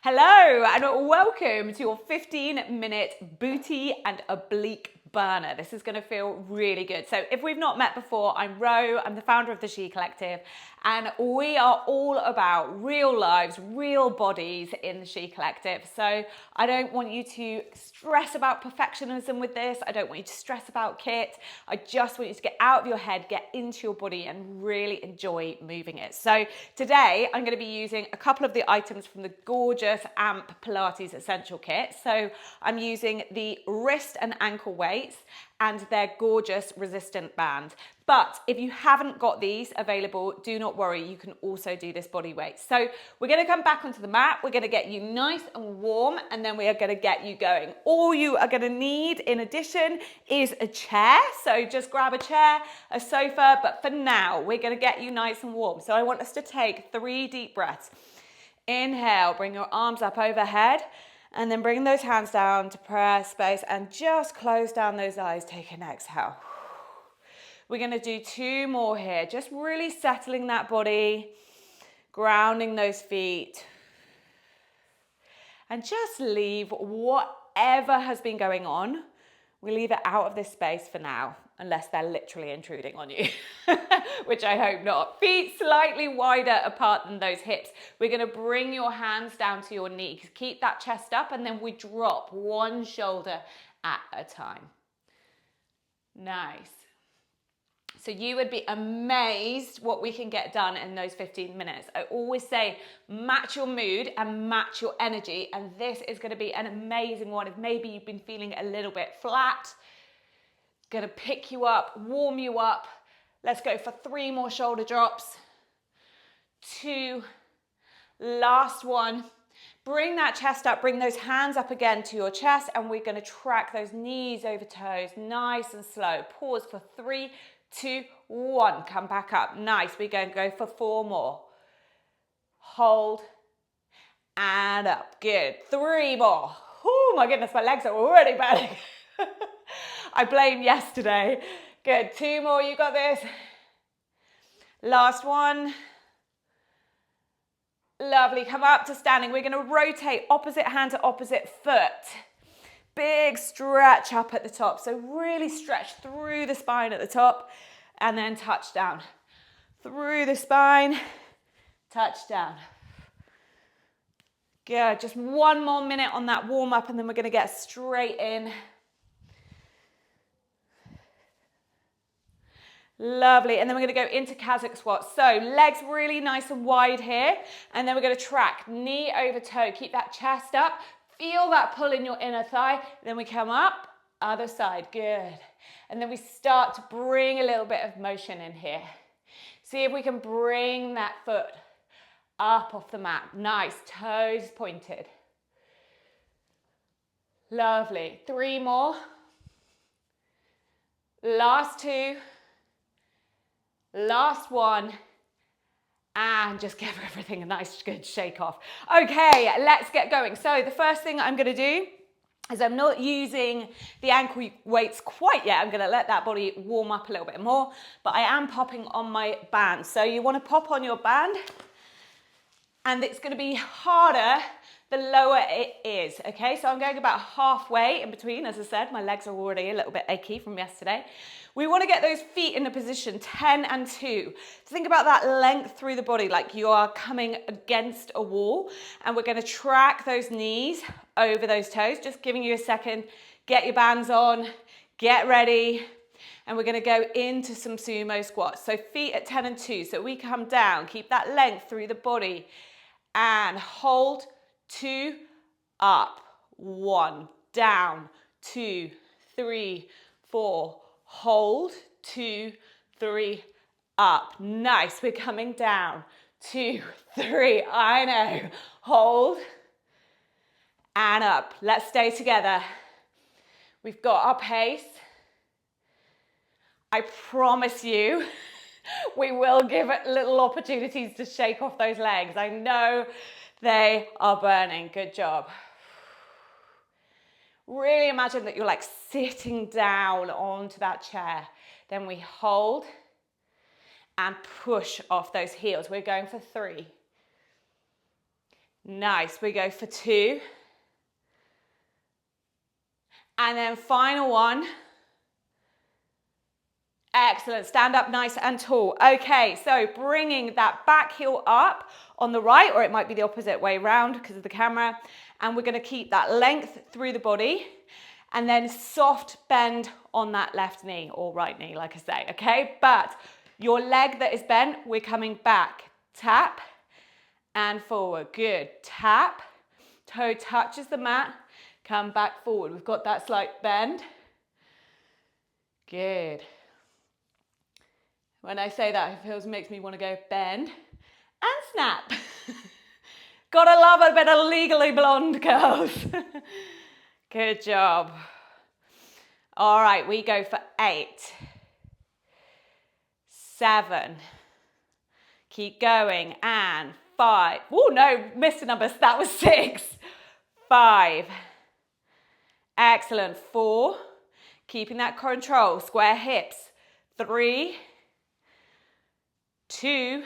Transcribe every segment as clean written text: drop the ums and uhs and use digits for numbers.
Hello and welcome to your 15-minute booty and oblique burner. This is going to feel really good. So if we've not met before, I'm Ro, I'm the founder of the She Collective, and we are all about real lives, real bodies in the She Collective. So I don't want you to stress about perfectionism with this. I don't want you to stress about kit. I just want you to get out of your head, get into your body and really enjoy moving it. So today I'm going to be using a couple of the items from the gorgeous AMP Pilates Essential Kit. So I'm using the wrist and ankle weights and their gorgeous resistant band. But if you haven't got these available, do not worry, you can also do this body weight. So we're going to come back onto the mat, we're going to get you nice and warm, and then we are going to get you going. All you are going to need in addition is a chair. So just grab a chair, a sofa, but for now, we're going to get you nice and warm. So I want us to take 3 deep breaths. Inhale, bring your arms up overhead, and then bring those hands down to prayer space and just close down those eyes. Take an exhale. We're going to do 2 more here, just really settling that body, grounding those feet, and just leave whatever has been going on. We leave it out of this space for now, unless they're literally intruding on you, which I hope not. Feet slightly wider apart than those hips. We're going to bring your hands down to your knees. Keep that chest up, and then we drop one shoulder at a time. Nice. So you would be amazed what we can get done in those 15 minutes. I always say match your mood and match your energy, and this is going to be an amazing one. If maybe you've been feeling a little bit flat, going to pick you up, warm you up. Let's go for 3 more shoulder drops. 2, last one. Bring that chest up, bring those hands up again to your chest, and we're going to track those knees over toes, nice and slow. Pause for 3, 2, 1. Come back up. Nice. We're going to go for 4 more. Hold and up. Good. 3 more. Oh my goodness, my legs are already burning. I blame yesterday. Good. 2 more. You got this. Last one. Lovely. Come up to standing. We're going to rotate opposite hand to opposite foot. Big stretch up at the top. So really stretch through the spine at the top and then touch down. Through the spine, touch down. Good. Just 1 more minute on that warm up and then we're going to get straight in. Lovely. And then we're going to go into Kazakh squat. So legs really nice and wide here. And then we're going to track knee over toe. Keep that chest up. Feel that pull in your inner thigh. Then we come up, other side. Good. And then we start to bring a little bit of motion in here. See if we can bring that foot up off the mat. Nice. Toes pointed. Lovely. 3 more. Last 2. Last 1. And just give everything a nice good shake off. Okay, let's get going. So the first thing I'm going to do is I'm not using the ankle weights quite yet. I'm going to let that body warm up a little bit more, but I am popping on my band. So you want to pop on your band, and it's going to be harder the lower it is, okay? So I'm going about halfway in between. As I said, my legs are already a little bit achy from yesterday. We want to get those feet in a position 10 and 2. Think about that length through the body, like you are coming against a wall, and we're going to track those knees over those toes. Just giving you a second, get your bands on, get ready, and we're going to go into some sumo squats. So feet at 10 and 2, so we come down, keep that length through the body, and hold, 2, up, 1, down, 2, 3, 4, hold, 2, 3, up. Nice. We're coming down. 2, 3. I know. Hold and up. Let's stay together. We've got our pace. I promise you, we will give it little opportunities to shake off those legs. I know they are burning. Good job. Really imagine that you're like sitting down onto that chair. Then we hold and push off those heels. We're going for 3, Nice, we go for 2. And then final one. Excellent, stand up nice and tall. Okay, so bringing that back heel up on the right, or it might be the opposite way around because of the camera. And we're gonna keep that length through the body and then soft bend on that left knee or right knee, like I say, okay? But your leg that is bent, we're coming back. Tap and forward, good. Tap, toe touches the mat, come back forward. We've got that slight bend. Good. When I say that, it makes me want to go bend and snap. Gotta love a bit of Legally Blonde, girls. Good job. All right, we go for 8, 7. Keep going, and 5. Oh no, missed a number. That was 6. 5. Excellent. 4. Keeping that control. Square hips. 3. 2.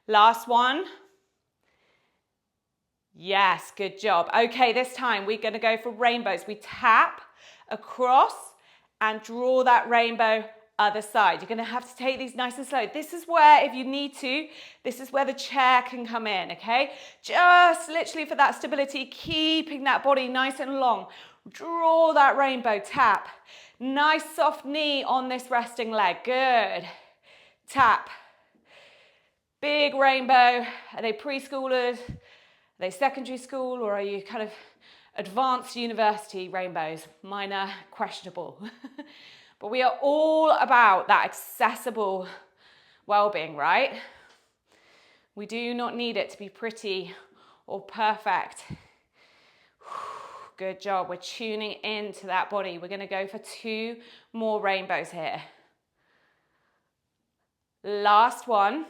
Last one. Yes, good job. Okay, this time we're going to go for rainbows. We tap across and draw that rainbow other side. You're going to have to take these nice and slow. This is where, if you need to, this is where the chair can come in, okay? Just literally for that stability, keeping that body nice and long. Draw that rainbow, tap. Nice soft knee on this resting leg. Good. Tap. Big rainbow. Are they preschoolers? Are they secondary school, or are you kind of advanced university rainbows? Mine are questionable. But we are all about that accessible well-being, right? We do not need it to be pretty or perfect. Good job. We're tuning into that body. We're going to go for 2 more rainbows here. Last one.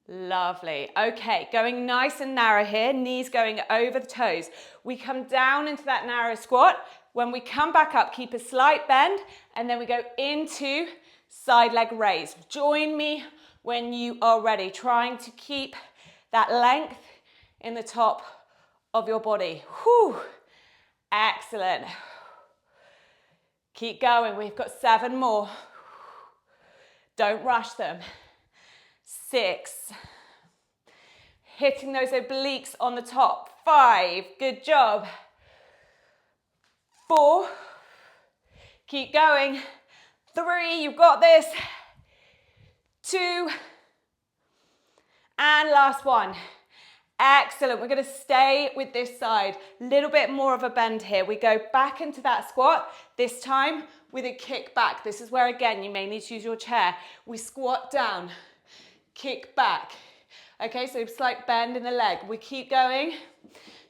Lovely. Okay, going nice and narrow here, knees going over the toes. We come down into that narrow squat. When we come back up, keep a slight bend, and then we go into side leg raise. Join me when you are ready, trying to keep that length in the top of your body. Whew. Excellent. Keep going. We've got 7 more. Don't rush them. 6. Hitting those obliques on the top. 5. Good job. 4. Keep going. 3. You've got this. 2. And last one. Excellent. We're going to stay with this side. Little bit more of a bend here. We go back into that squat. This time with a kick back. This is where, again, you may need to use your chair. We squat down. Kick back. Okay, so slight bend in the leg. We keep going.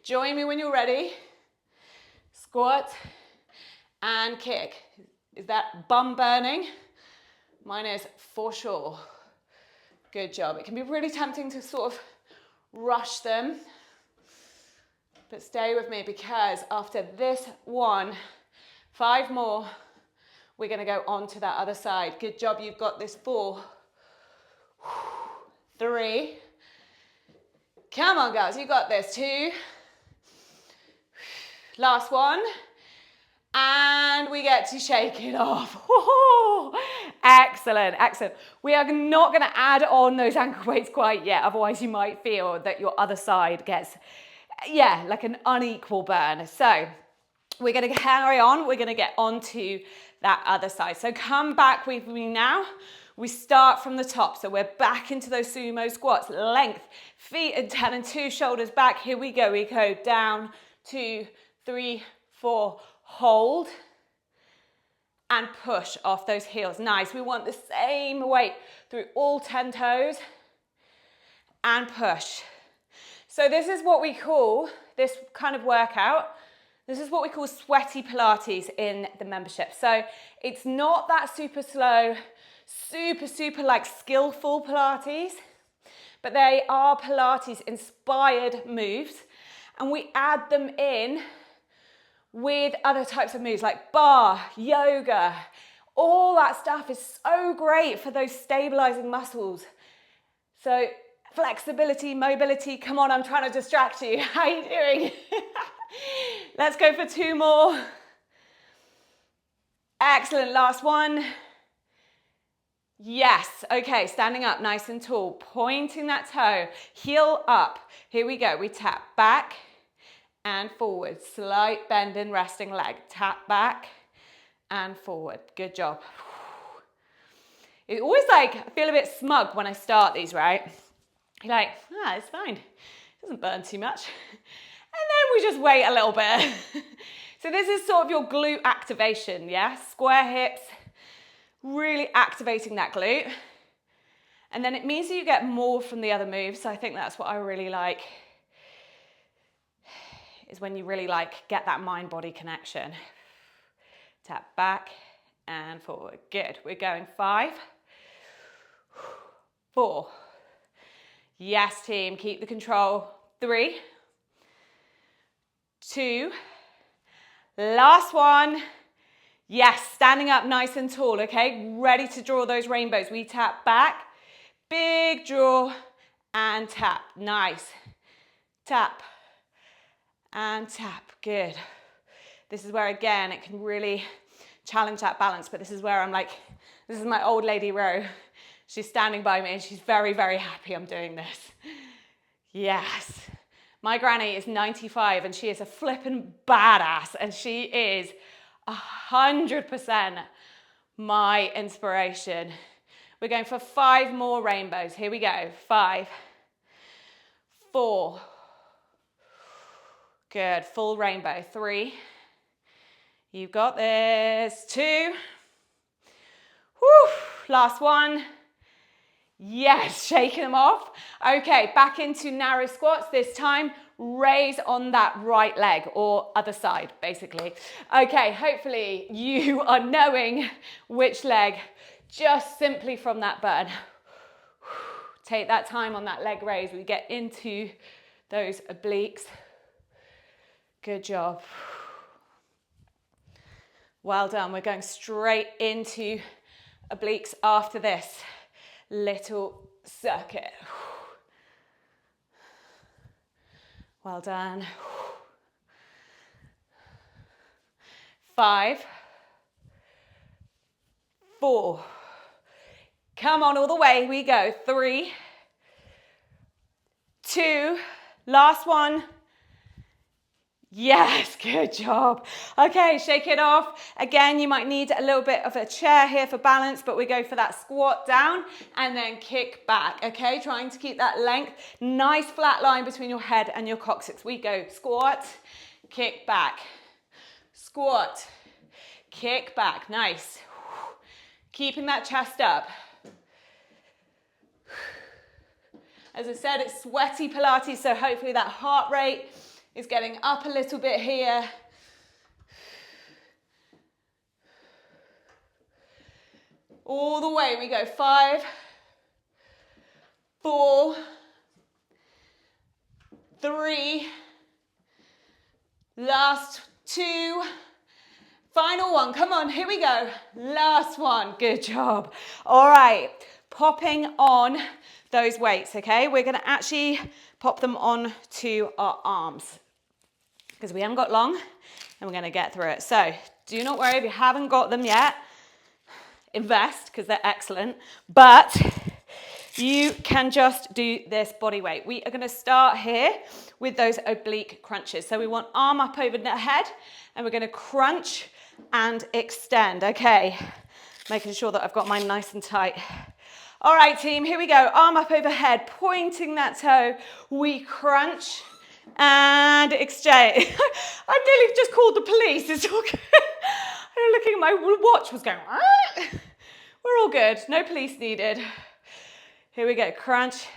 Join me when you're ready. Squat and kick. Is that bum burning? Mine is for sure. Good job. It can be really tempting to sort of rush them, but stay with me because after this one, 5 more, we're going to go on to that other side. Good job. You've got this. 4. 3. Come on, girls, you got this. 2. Last one. And we get to shake it off. Excellent, excellent. We are not going to add on those ankle weights quite yet, otherwise you might feel that your other side gets, like an unequal burn. So we're going to carry on. We're going to get onto that other side. So come back with me now. We start from the top, so we're back into those sumo squats. Length, feet and 10 and 2, shoulders back. Here we go. We go down, 2, 3, 4. Hold and push off those heels. Nice. We want the same weight through all 10 toes and push. So this is what we call, this kind of workout, this is what we call sweaty Pilates in the membership. So it's not that super slow, super like skillful Pilates, but they are Pilates inspired moves, and we add them in with other types of moves like bar, yoga. All that stuff is so great for those stabilizing muscles. So flexibility, mobility. Come on, I'm trying to distract you. How are you doing? Let's go for 2 more. Excellent, last one. Yes, okay, standing up nice and tall, pointing that toe, heel up. Here we go, we tap back and forward, slight bend in resting leg, tap back and forward, good job. It's always like, I feel a bit smug when I start these, right? You're like, it's fine, it doesn't burn too much. And then we just wait a little bit. So this is sort of your glute activation, yeah? Square hips, really activating that glute. And then it means that you get more from the other moves. So I think that's what I really like, is when you really like get that mind-body connection. Tap back and forward. Good. We're going 5, 4. Yes, team. Keep the control. 3, 2. Last one. Yes, standing up nice and tall, okay? Ready to draw those rainbows. We tap back, big draw, and tap. Nice. Tap and tap. Good. This is where, again, it can really challenge that balance, but this is where I'm like, this is my old lady row. She's standing by me and she's very, very happy I'm doing this. Yes. My granny is 95 and she is a flippin' badass, and she is 100% my inspiration. We're going for 5 more rainbows. Here we go. 5, 4. Good. Full rainbow. 3. You've got this. 2. Whew. Last one. Yes, shaking them off. Okay, back into narrow squats. This time, raise on that right leg, or other side, basically. Okay, hopefully you are knowing which leg just simply from that burn. Take that time on that leg raise. We get into those obliques. Good job. Well done. We're going straight into obliques after this little circuit. Well done. 5, 4. Come on, all the way. We go. 3, 2. Last one. Yes, good job. Okay, shake it off. Again, you might need a little bit of a chair here for balance, but we go for that squat down and then kick back, okay? Trying to keep that length, nice flat line between your head and your coccyx. We go squat, kick back, squat, kick back. Nice. Keeping that chest up. As I said, it's sweaty Pilates, so hopefully that heart rate is getting up a little bit here. All the way, we go 5, 4, 3, last 2, final one. Come on, here we go. Last one, good job. All right, popping on those weights, okay? We're gonna actually pop them on to our arms, because we haven't got long and we're going to get through it. So do not worry if you haven't got them yet. Invest, because they're excellent. But you can just do this body weight. We are going to start here with those oblique crunches. So we want arm up over the head and we're going to crunch and extend. Okay, making sure that I've got mine nice and tight. All right, team, here we go. Arm up overhead, pointing that toe. We crunch and exchange. I nearly just called the police. It's all good. I'm looking at my watch, was going, what? We're all good. No police needed. Here we go. Crunch.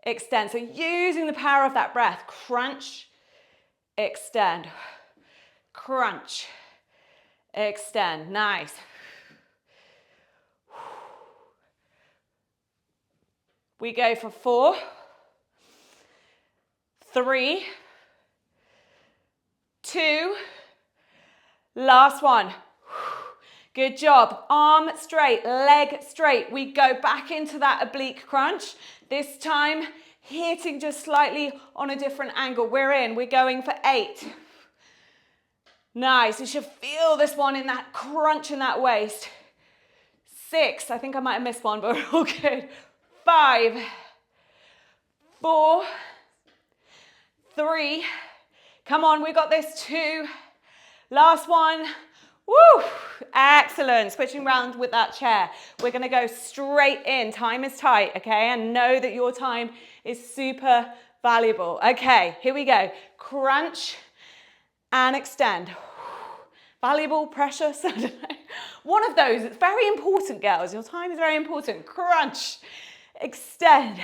Extend. So using the power of that breath. Crunch. Extend. Crunch. Extend. Nice. We go for 4, 3, 2, last one. Good job. Arm straight, leg straight. We go back into that oblique crunch. This time, hitting just slightly on a different angle. We're going for 8. Nice. You should feel this one in that crunch in that waist. 6. I think I might have missed one, but we're all good. 5, 4, 3. Come on, we got this. 2. Last one. Woo! Excellent. Switching around with that chair. We're going to go straight in. Time is tight, okay? And know that your time is super valuable. Okay, here we go. Crunch and extend. Valuable, precious, I don't know. One of those. It's very important, girls. Your time is very important. Crunch, extend.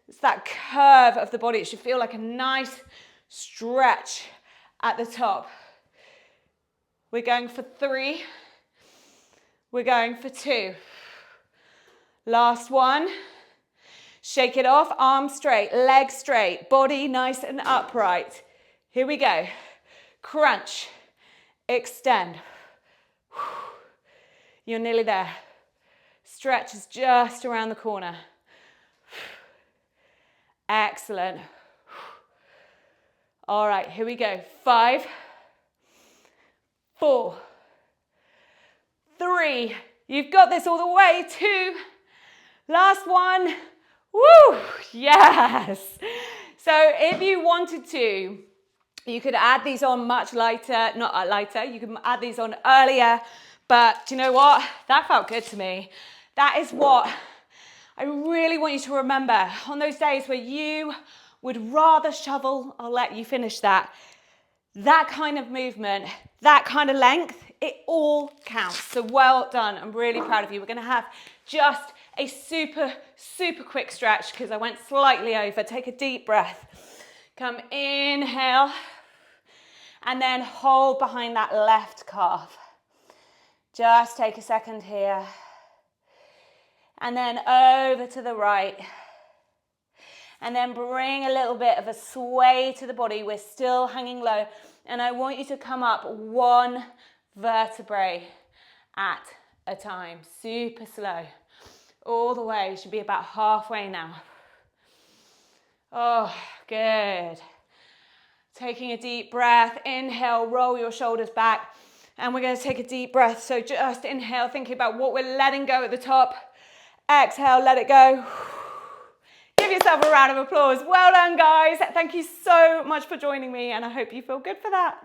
It's that curve of the body. It should feel like a nice stretch at the top. We're going for 3. We're going for 2. Last one. Shake it off. Arms straight, legs straight, body nice and upright. Here we go. Crunch, extend. You're nearly there. Stretch is just around the corner. Excellent. All right, here we go. 5, 4, 3. You've got this all the way. 2. Last one. Woo! Yes. So if you wanted to, you could add these on much lighter, not lighter, you can add these on earlier, but do you know what? That felt good to me. That is what I really want you to remember. On those days where you would rather shovel, I'll let you finish that. That kind of movement, that kind of length, it all counts. So well done. I'm really proud of you. We're going to have just a super, super quick stretch because I went slightly over. Take a deep breath. Come inhale and then hold behind that left calf. Just take a second here. And then over to the right. And then bring a little bit of a sway to the body. We're still hanging low. And I want you to come up 1 vertebrae at a time. Super slow. All the way. You should be about halfway now. Oh, good. Taking a deep breath. Inhale, roll your shoulders back. And we're going to take a deep breath. So just inhale, thinking about what we're letting go at the top. Exhale, let it go. Give yourself a round of applause. Well done, guys. Thank you so much for joining me, and I hope you feel good for that.